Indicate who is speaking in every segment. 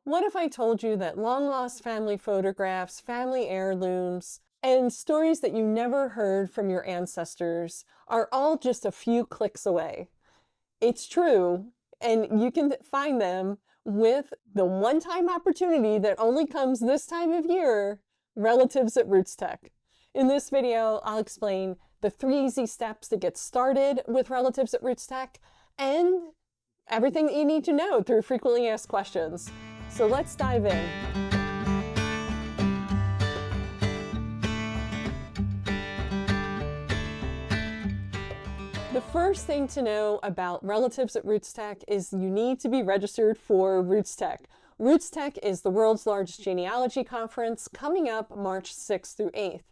Speaker 1: What if I told you that long-lost family photographs, family heirlooms, and stories that you never heard from your ancestors are all just a few clicks away? It's true, and you can find them with the one-time opportunity that only comes this time of year, relatives at RootsTech. In this video, I'll explain the 3 easy steps to get started with relatives at RootsTech and everything that you need to know through frequently asked questions. So let's dive in. The first thing to know about relatives at RootsTech is you need to be registered for RootsTech. RootsTech is the world's largest genealogy conference coming up March 6th through 8th.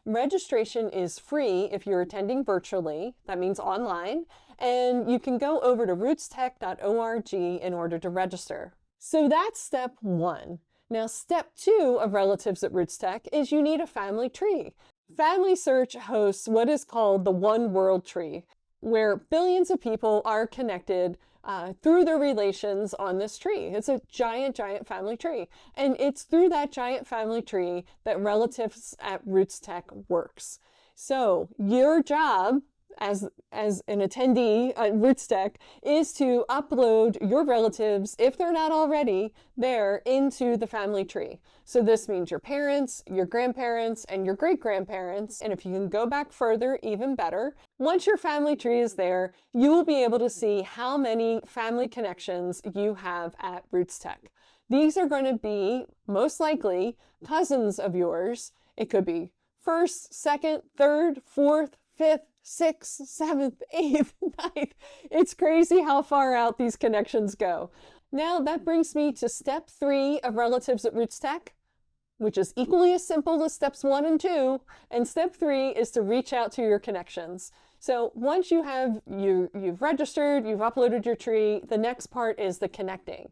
Speaker 1: Registration is free if you're attending virtually, that means online, and you can go over to rootstech.org in order to register. So that's step 1. Now step 2 of relatives at RootsTech is you need a family tree. Family Search hosts what is called the One World Tree, where billions of people are connected through their relations on this tree. It's a giant, giant family tree. And it's through that giant family tree that relatives at RootsTech works. So your job as an attendee at RootsTech is to upload your relatives, if they're not already there, into the family tree. So this means your parents, your grandparents, and your great-grandparents. And if you can go back further, even better. Once your family tree is there, you will be able to see how many family connections you have at RootsTech. These are going to be, most likely, cousins of yours. It could be first, second, third, fourth, fifth, 6th, 7th, 8th, 9th. It's crazy how far out these connections go. Now that brings me to step 3 of relatives at RootsTech, which is equally as simple as steps 1 and 2. And step 3 is to reach out to your connections. So once you've registered, you've uploaded your tree, the next part is the connecting.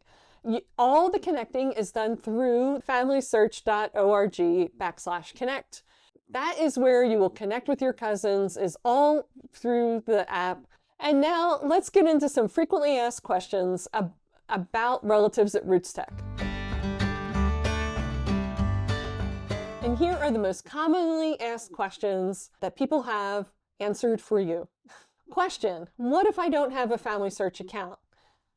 Speaker 1: All the connecting is done through familysearch.org/connect. That is where you will connect with your cousins, is all through the app. And now let's get into some frequently asked questions about relatives at RootsTech. And here are the most commonly asked questions that people have answered for you. Question: what if I don't have a Family Search account?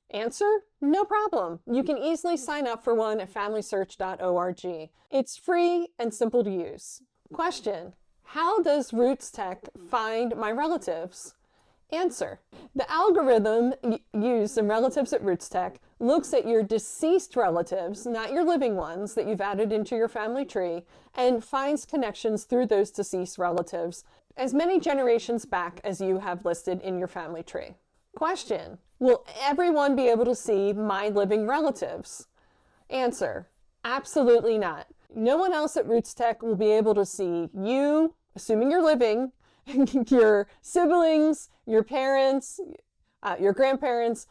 Speaker 1: Answer: no problem. You can easily sign up for one at familysearch.org. It's free and simple to use. Question: how does RootsTech find my relatives? Answer: the algorithm used in relatives at RootsTech looks at your deceased relatives, not your living ones that you've added into your family tree, and finds connections through those deceased relatives as many generations back as you have listed in your family tree. Question: will everyone be able to see my living relatives? Answer: absolutely not. No one else at RootsTech will be able to see you, assuming you're living, your siblings, your parents, your grandparents,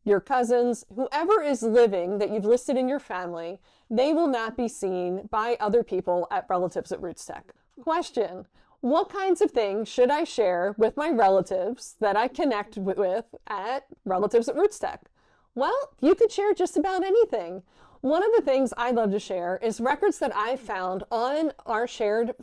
Speaker 1: your cousins, whoever is living that you've listed in your family, they will not be seen by other people at relatives at RootsTech. Question: what kinds of things should I share with my relatives that I connect with at relatives at RootsTech? Well, you could share just about anything. One of the things I love to share is records that I've found on our shared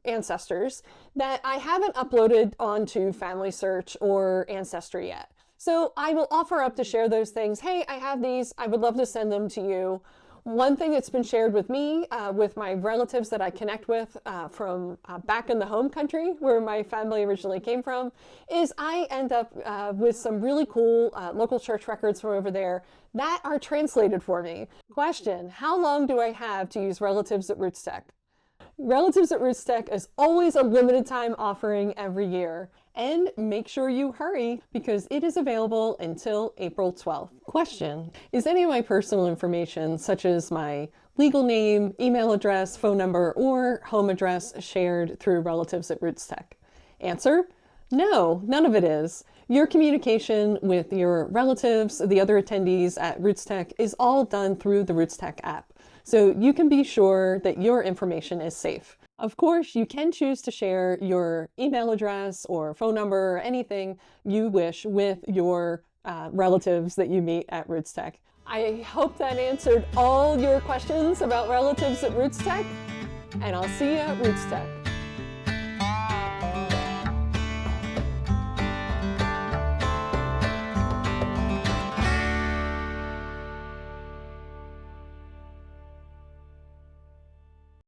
Speaker 1: ancestors that I haven't uploaded onto Family Search or Ancestry yet. So I will offer up to share those things. Hey, I have these. I would love to send them to you. One thing that's been shared with me, with my relatives that I connect with from back in the home country where my family originally came from, is I end up with some really cool local church records from over there that are translated for me. Question: how long do I have to use relatives at RootsTech? Relatives at RootsTech is always a limited time offering every year. And make sure you hurry because it is available until April 12th. Question: is any of my personal information, such as my legal name, email address, phone number, or home address, shared through relatives at RootsTech? Answer: no, none of it is. Your communication with your relatives, the other attendees at RootsTech, is all done through the RootsTech app. So you can be sure that your information is safe. Of course, you can choose to share your email address or phone number or anything you wish with your relatives that you meet at RootsTech. I hope that answered all your questions about relatives at RootsTech, and I'll see you at RootsTech.